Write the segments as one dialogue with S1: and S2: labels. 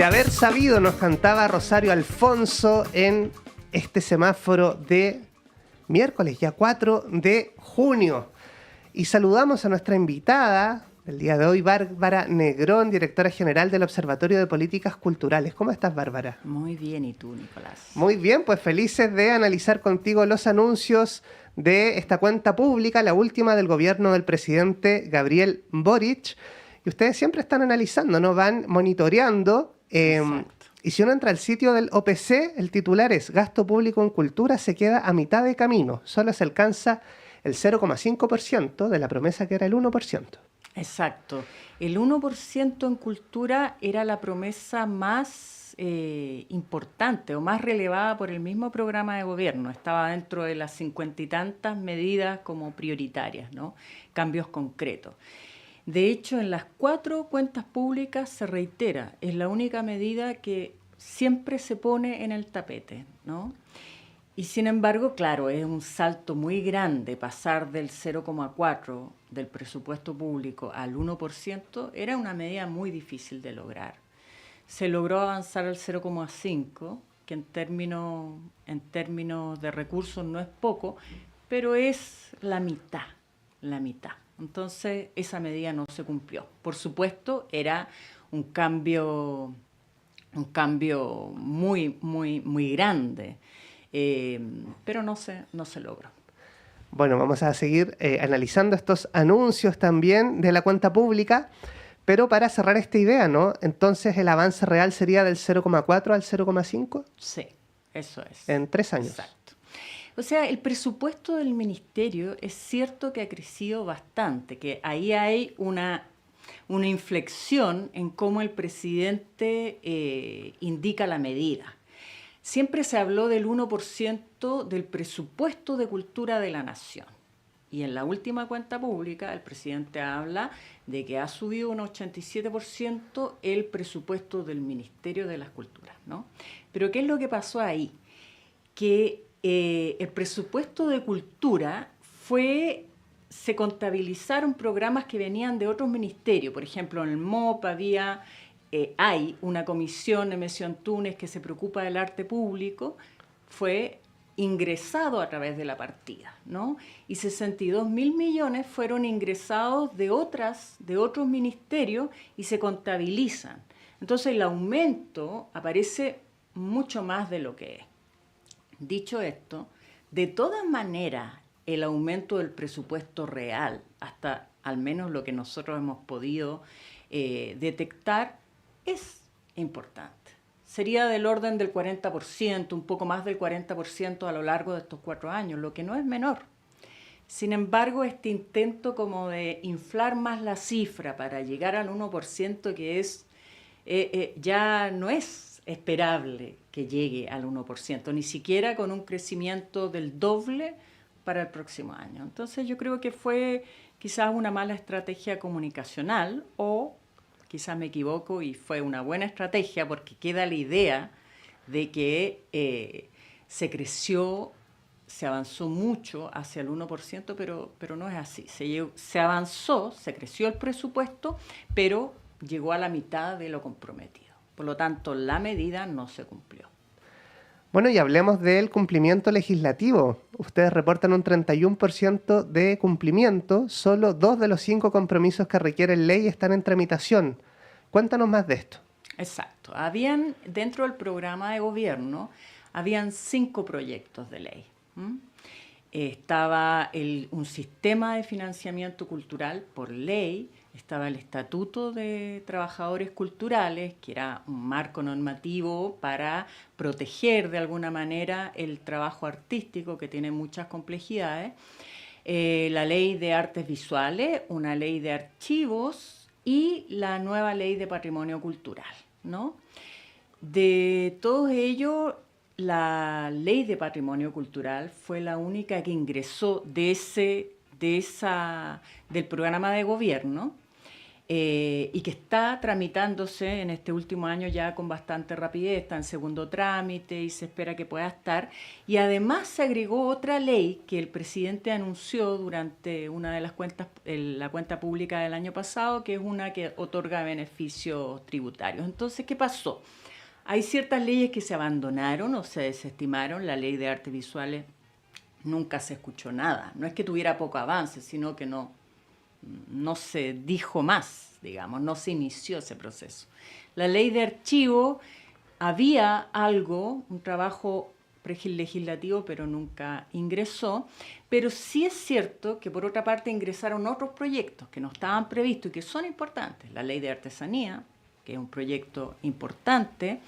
S1: De haber sabido, nos cantaba Rosario Alfonso en este semáforo de miércoles, ya 4 de junio. Y saludamos a nuestra invitada del día de hoy, Bárbara Negrón, directora general del Observatorio de Políticas Culturales. ¿Cómo estás, Bárbara?
S2: Muy bien, ¿y tú, Nicolás?
S1: Muy bien, pues felices de analizar contigo los anuncios de esta cuenta pública, la última del gobierno del presidente Gabriel Boric. Y ustedes siempre están analizando, ¿no? Van monitoreando. Y si uno entra al sitio del OPC, el titular es: gasto público en cultura se queda a mitad de camino. Solo se alcanza el 0,5% de la promesa que era el 1%.
S2: Exacto. El 1% en cultura era la promesa más importante o más relevada por el mismo programa de gobierno. Estaba dentro de las 50 y tantas medidas como prioritarias, ¿no? Cambios concretos. De hecho, en las 4 cuentas públicas se reitera, es la única medida que siempre se pone en el tapete, ¿no? Y sin embargo, claro, es un salto muy grande pasar del 0,4% del presupuesto público al 1%, era una medida muy difícil de lograr. Se logró avanzar al 0,5%, que en términos de recursos no es poco, pero es la mitad. Entonces, esa medida no se cumplió. Por supuesto, era un cambio muy, muy, muy grande, pero no se logró.
S1: Bueno, vamos a seguir analizando estos anuncios también de la cuenta pública, pero para cerrar esta idea, ¿no? Entonces, ¿el avance real sería del 0,4 al 0,5?
S2: Sí, eso es.
S1: En 3 años.
S2: Exacto. O sea, el presupuesto del ministerio es cierto que ha crecido bastante, que ahí hay una inflexión en cómo el presidente indica la medida. Siempre se habló del 1% del presupuesto de cultura de la nación. Y en la última cuenta pública el presidente habla de que ha subido un 87% el presupuesto del Ministerio de las Culturas, ¿no? Pero ¿qué es lo que pasó ahí? Que el presupuesto de cultura se contabilizaron programas que venían de otros ministerios. Por ejemplo, en el MOP hay una comisión de Mesio Antunes que se preocupa del arte público, fue ingresado a través de la partida, ¿no? Y 62.000 millones fueron ingresados de otros ministerios y se contabilizan. Entonces el aumento aparece mucho más de lo que es. Dicho esto, de todas maneras, el aumento del presupuesto real, hasta al menos lo que nosotros hemos podido detectar, es importante. Sería del orden del 40%, un poco más del 40% a lo largo de estos 4 años, lo que no es menor. Sin embargo, este intento como de inflar más la cifra para llegar al 1%, que es ya no es esperable que llegue al 1%, ni siquiera con un crecimiento del doble para el próximo año. Entonces yo creo que fue quizás una mala estrategia comunicacional, o quizás me equivoco y fue una buena estrategia, porque queda la idea de que se creció, se avanzó mucho hacia el 1%, pero no es así. Se avanzó, se creció el presupuesto, pero llegó a la mitad de lo comprometido. Por lo tanto, la medida no se cumplió.
S1: Bueno, y hablemos del cumplimiento legislativo. Ustedes reportan un 31% de cumplimiento. Solo 2 de los 5 compromisos que requieren ley están en tramitación. Cuéntanos más de esto.
S2: Exacto. Dentro del programa de gobierno, habían 5 proyectos de ley. Estaba un sistema de financiamiento cultural por ley, estaba el Estatuto de Trabajadores Culturales, que era un marco normativo para proteger de alguna manera el trabajo artístico, que tiene muchas complejidades, la Ley de Artes Visuales, una ley de archivos y la nueva Ley de Patrimonio Cultural, ¿no? De todos ellos, la Ley de Patrimonio Cultural fue la única que ingresó del programa de gobierno. y que está tramitándose en este último año ya con bastante rapidez, está en segundo trámite y se espera que pueda estar. Y además se agregó otra ley que el presidente anunció durante una de las cuentas, la cuenta pública del año pasado, que es una que otorga beneficios tributarios. Entonces, ¿qué pasó? Hay ciertas leyes que se abandonaron o se desestimaron. La ley de artes visuales nunca se escuchó nada. No es que tuviera poco avance, sino que no se dijo más, digamos, no se inició ese proceso. La ley de archivo, había algo, un trabajo legislativo, pero nunca ingresó. Pero sí es cierto que por otra parte ingresaron otros proyectos que no estaban previstos y que son importantes. La ley de artesanía, que es un proyecto importante,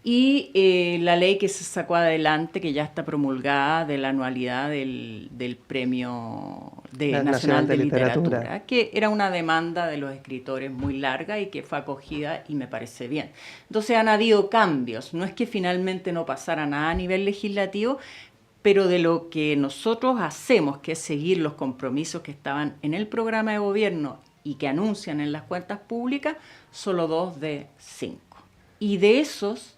S2: y la ley que se sacó adelante, que ya está promulgada, de la anualidad del Premio Nacional de Literatura, que era una demanda de los escritores muy larga y que fue acogida y me parece bien. Entonces han habido cambios, no es que finalmente no pasara nada a nivel legislativo, pero de lo que nosotros hacemos, que es seguir los compromisos que estaban en el programa de gobierno y que anuncian en las cuentas públicas, solo 2 de 5. Y de esos,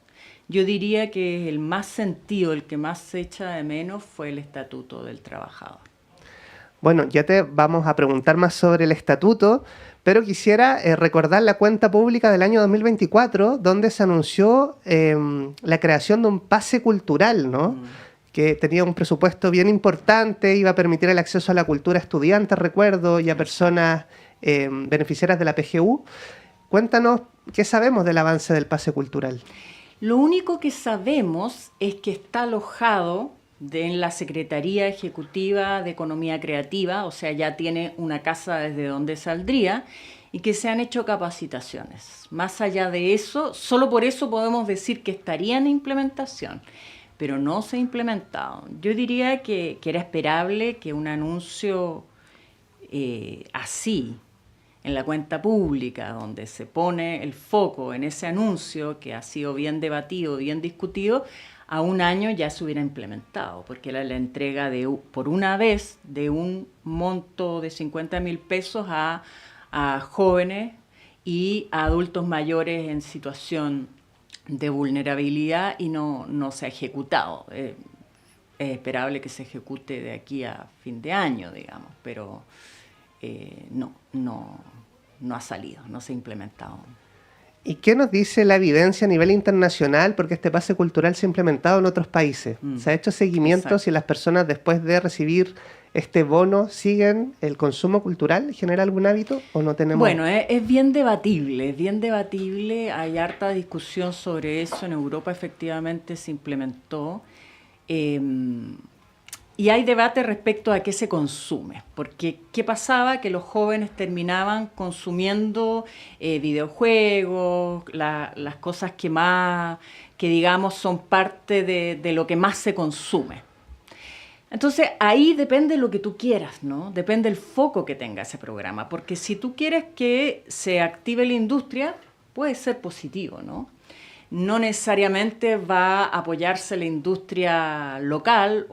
S2: yo diría que el más sentido, el que más se echa de menos, fue el Estatuto del Trabajador.
S1: Bueno, ya te vamos a preguntar más sobre el estatuto, pero quisiera recordar la cuenta pública del año 2024, donde se anunció la creación de un pase cultural, ¿no? Que tenía un presupuesto bien importante, iba a permitir el acceso a la cultura a estudiantes, recuerdo, y a personas beneficiarias de la PGU. Cuéntanos, ¿qué sabemos del avance del pase cultural?
S2: Lo único que sabemos es que está alojado en la Secretaría Ejecutiva de Economía Creativa, o sea, ya tiene una casa desde donde saldría, y que se han hecho capacitaciones. Más allá de eso, solo por eso podemos decir que estaría en implementación, pero no se ha implementado. Yo diría que era esperable que un anuncio así, en la cuenta pública, donde se pone el foco en ese anuncio que ha sido bien debatido, bien discutido, a un año ya se hubiera implementado, porque era la entrega por una vez de un monto de 50.000 pesos a jóvenes y a adultos mayores en situación de vulnerabilidad y no se ha ejecutado. Es esperable que se ejecute de aquí a fin de año, digamos, pero no ha salido, no se ha implementado.
S1: ¿Y qué nos dice la evidencia a nivel internacional? Porque este pase cultural se ha implementado en otros países. ¿Se ha hecho seguimiento? Exacto. Si las personas después de recibir este bono siguen el consumo cultural, ¿genera algún hábito o no tenemos?
S2: Bueno, es bien debatible, hay harta discusión sobre eso. En Europa efectivamente se implementó. Y hay debate respecto a qué se consume, porque ¿qué pasaba? Que los jóvenes terminaban consumiendo videojuegos, las cosas que digamos son parte de lo que más se consume. Entonces ahí depende lo que tú quieras, ¿no? Depende el foco que tenga ese programa, porque si tú quieres que se active la industria, puede ser positivo, ¿no? No necesariamente va a apoyarse la industria local,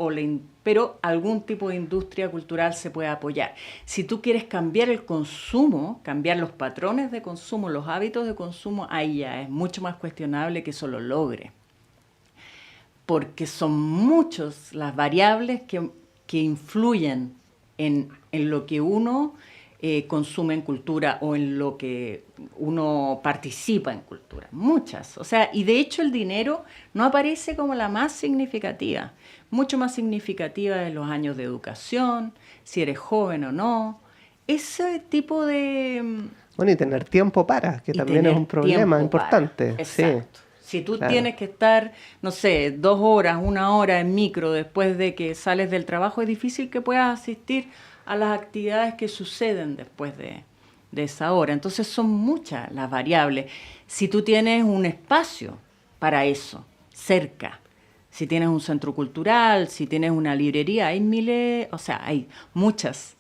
S2: pero algún tipo de industria cultural se puede apoyar. Si tú quieres cambiar el consumo, cambiar los patrones de consumo, los hábitos de consumo, ahí ya es mucho más cuestionable que eso lo logre. Porque son muchas las variables que influyen en lo que uno consume en cultura o en lo que uno participa en cultura. Muchas. O sea, y de hecho el dinero no aparece como la más significativa. Mucho más significativa de los años de educación, si eres joven o no. Ese tipo de...
S1: Bueno, y tener tiempo para, que también es un problema importante.
S2: Exacto.
S1: Sí.
S2: Si tú tienes que estar, no sé, 2 horas, 1 hora en micro después de que sales del trabajo, es difícil que puedas asistir a las actividades que suceden después de esa hora. Entonces son muchas las variables. Si tú tienes un espacio para eso, cerca, si tienes un centro cultural, si tienes una librería, hay muchas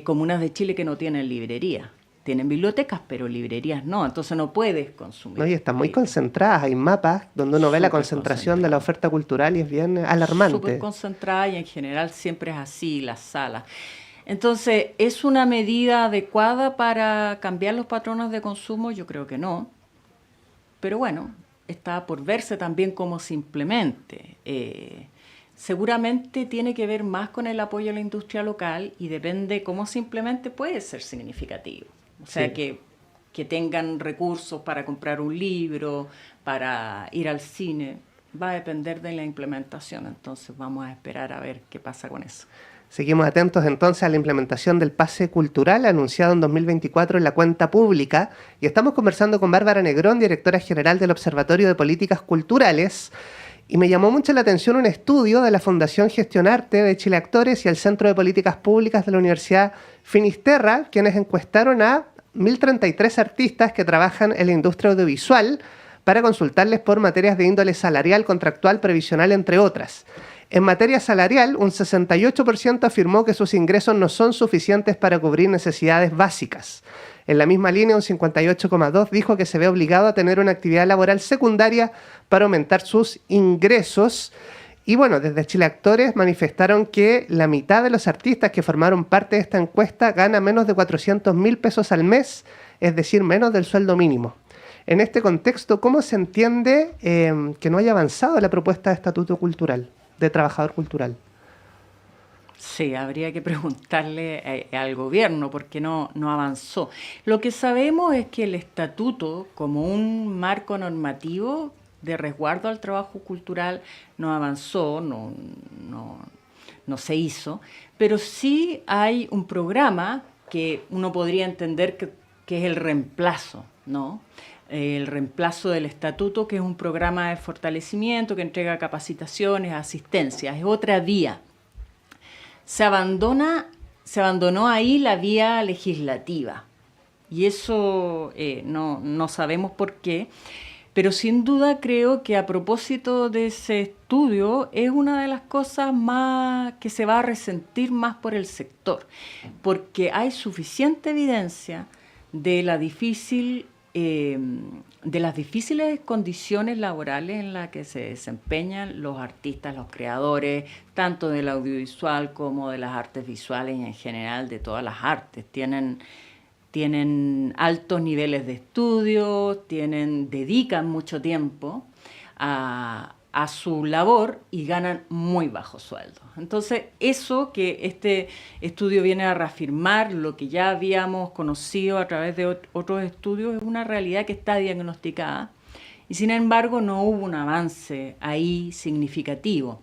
S2: comunas de Chile que no tienen librería. Tienen bibliotecas, pero librerías no, entonces no puedes consumir.
S1: No, y están muy concentradas, hay mapas donde uno ve la concentración de la oferta cultural y es bien alarmante.
S2: Súper concentrada y en general siempre es así, las salas. Entonces, ¿es una medida adecuada para cambiar los patrones de consumo? Yo creo que no. Pero bueno, está por verse también cómo se implemente. Seguramente tiene que ver más con el apoyo a la industria local y depende cómo se implemente, puede ser significativo. O sea,
S1: Sí.
S2: que tengan recursos para comprar un libro, para ir al cine, va a depender de la implementación. Entonces vamos a esperar a ver qué pasa con eso.
S1: Seguimos atentos entonces a la implementación del pase cultural anunciado en 2024 en la cuenta pública y estamos conversando con Bárbara Negrón, directora general del Observatorio de Políticas Culturales, y me llamó mucho la atención un estudio de la Fundación Gestionarte de Chile Actores y el Centro de Políticas Públicas de la Universidad Finisterra, quienes encuestaron a 1.033 artistas que trabajan en la industria audiovisual para consultarles por materias de índole salarial, contractual, previsional, entre otras. En materia salarial, un 68% afirmó que sus ingresos no son suficientes para cubrir necesidades básicas. En la misma línea, un 58,2% dijo que se ve obligado a tener una actividad laboral secundaria para aumentar sus ingresos. Y bueno, desde Chile Actores manifestaron que la mitad de los artistas que formaron parte de esta encuesta gana menos de 400.000 pesos al mes, es decir, menos del sueldo mínimo. En este contexto, ¿cómo se entiende que no haya avanzado la propuesta de estatuto cultural, de trabajador cultural?
S2: Sí, habría que preguntarle al gobierno porque no avanzó. Lo que sabemos es que el estatuto, como un marco normativo de resguardo al trabajo cultural, no avanzó, no se hizo, pero sí hay un programa que uno podría entender que es el reemplazo, ¿no? El reemplazo del estatuto, que es un programa de fortalecimiento que entrega capacitaciones, asistencias, es otra vía. Se abandonó ahí la vía legislativa y eso no sabemos por qué, pero sin duda creo que a propósito de ese estudio es una de las cosas más que se va a resentir más por el sector, porque hay suficiente evidencia de de las difíciles condiciones laborales en las que se desempeñan los artistas, los creadores, tanto del audiovisual como de las artes visuales y en general de todas las artes. Tienen altos niveles de estudio, dedican mucho tiempo a su labor y ganan muy bajos sueldos. Entonces, eso que este estudio viene a reafirmar, lo que ya habíamos conocido a través de otros estudios, es una realidad que está diagnosticada y sin embargo no hubo un avance ahí significativo.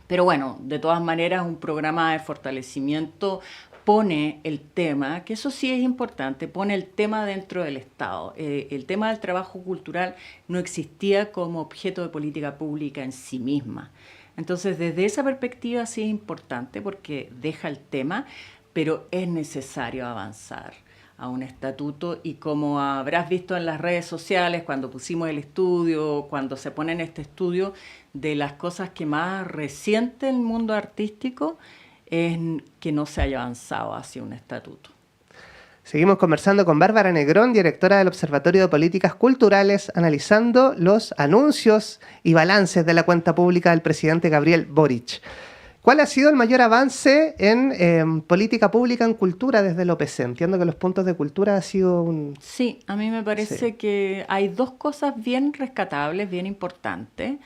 S2: Pero bueno, de todas maneras, un programa de fortalecimiento pone el tema, que eso sí es importante, pone el tema dentro del Estado. El tema del trabajo cultural no existía como objeto de política pública en sí misma. Entonces, desde esa perspectiva sí es importante porque deja el tema, pero es necesario avanzar a un estatuto y como habrás visto en las redes sociales cuando pusimos el estudio, cuando se pone en este estudio, de las cosas que más resiente el mundo artístico es que no se haya avanzado hacia un estatuto.
S1: Seguimos conversando con Bárbara Negrón, directora del Observatorio de Políticas Culturales, analizando los anuncios y balances de la cuenta pública del presidente Gabriel Boric. ¿Cuál ha sido el mayor avance en política pública en cultura desde el OPC? Entiendo que los puntos de cultura ha sido un...
S2: Sí, a mí me parece que hay dos cosas bien rescatables, bien importantes.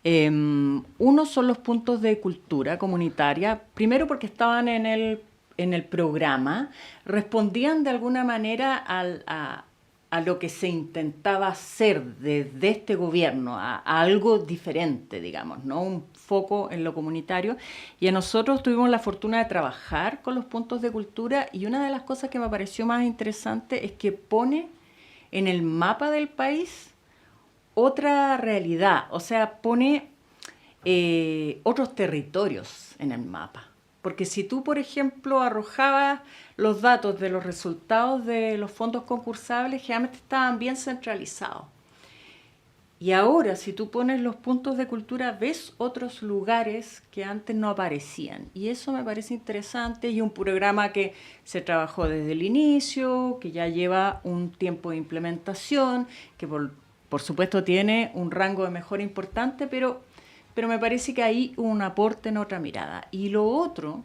S2: Uno son los puntos de cultura comunitaria, primero porque estaban en el programa, respondían de alguna manera a lo que se intentaba hacer desde este gobierno, a algo diferente, digamos, ¿no? Un foco en lo comunitario. Y a nosotros tuvimos la fortuna de trabajar con los puntos de cultura y una de las cosas que me pareció más interesante es que pone en el mapa del país otra realidad, o sea, pone otros territorios en el mapa. Porque si tú, por ejemplo, arrojabas los datos de los resultados de los fondos concursables, generalmente estaban bien centralizados. Y ahora, si tú pones los puntos de cultura, ves otros lugares que antes no aparecían. Y eso me parece interesante y un programa que se trabajó desde el inicio, que ya lleva un tiempo de implementación, que por supuesto tiene un rango de mejora importante, pero me parece que ahí un aporte en otra mirada. Y lo otro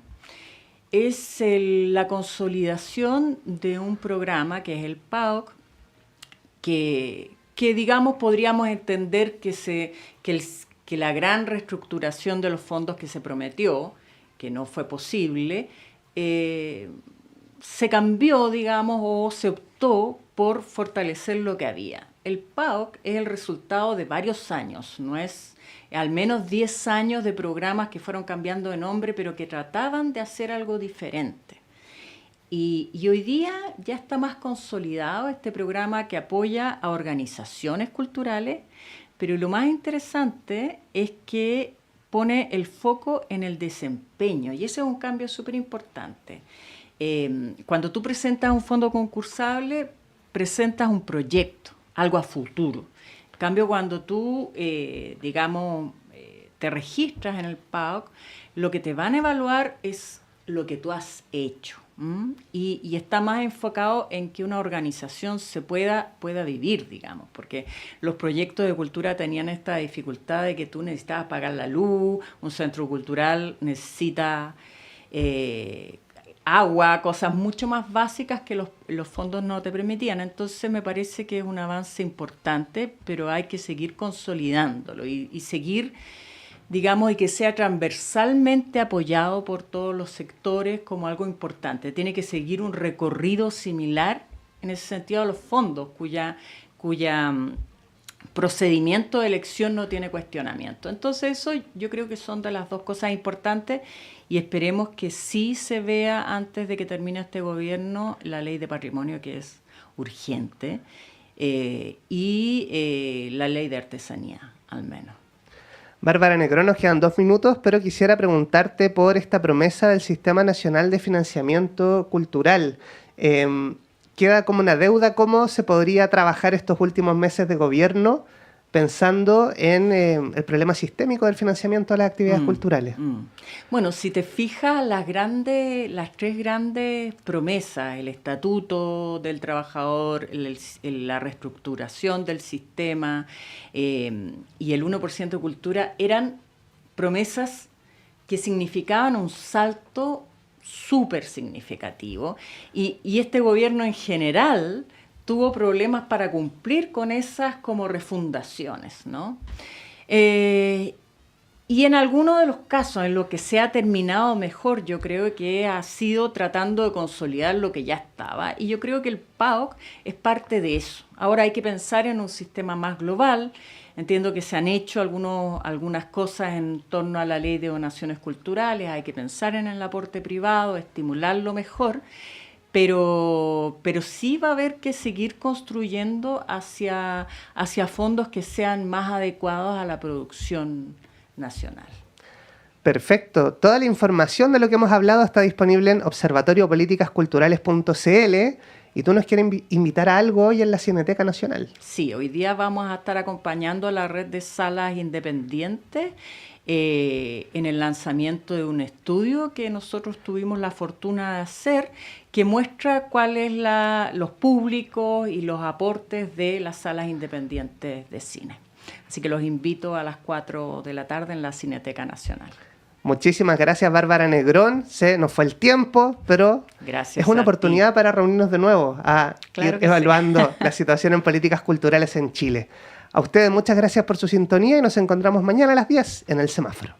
S2: es la consolidación de un programa que es el PAOK, que digamos podríamos entender que la gran reestructuración de los fondos que se prometió, que no fue posible, se cambió, digamos, o se optó por fortalecer lo que había. El PAOK es el resultado de varios años, no es al menos 10 años de programas que fueron cambiando de nombre, pero que trataban de hacer algo diferente. Y hoy día ya está más consolidado este programa que apoya a organizaciones culturales, pero lo más interesante es que pone el foco en el desempeño, y ese es un cambio súper importante. Cuando tú presentas un fondo concursable, presentas un proyecto, algo a futuro. En cambio, cuando tú, te registras en el PAOK, lo que te van a evaluar es lo que tú has hecho. Y está más enfocado en que una organización se pueda vivir, digamos, porque los proyectos de cultura tenían esta dificultad de que tú necesitabas pagar la luz, un centro cultural necesita agua, cosas mucho más básicas que los fondos no te permitían. Entonces me parece que es un avance importante, pero hay que seguir consolidándolo y seguir, digamos, y que sea transversalmente apoyado por todos los sectores como algo importante. Tiene que seguir un recorrido similar en ese sentido a los fondos, cuya procedimiento de elección no tiene cuestionamiento. Entonces eso yo creo que son de las dos cosas importantes y esperemos que sí se vea antes de que termine este gobierno la ley de patrimonio, que es urgente, y la ley de artesanía, al menos.
S1: Bárbara Negrón, nos quedan 2 minutos, pero quisiera preguntarte por esta promesa del Sistema Nacional de Financiamiento Cultural. Queda como una deuda. ¿Cómo se podría trabajar estos últimos meses de gobierno pensando en el problema sistémico del financiamiento de las actividades culturales?
S2: Bueno, si te fijas, las 3 grandes promesas, el Estatuto del Trabajador, la reestructuración del sistema y el 1% de cultura, eran promesas que significaban un salto súper significativo y este gobierno en general tuvo problemas para cumplir con esas como refundaciones, ¿no? Y en algunos de los casos en los que se ha terminado mejor, yo creo que ha sido tratando de consolidar lo que ya estaba. Y yo creo que el PAOK es parte de eso. Ahora hay que pensar en un sistema más global. Entiendo que se han hecho algunas cosas en torno a la ley de donaciones culturales. Hay que pensar en el aporte privado, estimularlo mejor. Pero sí va a haber que seguir construyendo hacia fondos que sean más adecuados a la producción nacional.
S1: Perfecto. Toda la información de lo que hemos hablado está disponible en observatoriopolíticasculturales.cl. ¿Y tú nos quieres invitar a algo hoy en la Cineteca Nacional?
S2: Sí, hoy día vamos a estar acompañando a la red de salas independientes en el lanzamiento de un estudio que nosotros tuvimos la fortuna de hacer, que muestra cuáles los públicos y los aportes de las salas independientes de cine. Así que los invito a las 4 de la tarde en la Cineteca Nacional.
S1: Muchísimas gracias, Bárbara Negrón. Se nos fue el tiempo, pero
S2: gracias,
S1: es una oportunidad para reunirnos de nuevo a ir evaluando la situación en políticas culturales en Chile. A ustedes muchas gracias por su sintonía y nos encontramos mañana a las 10 en El Semáforo.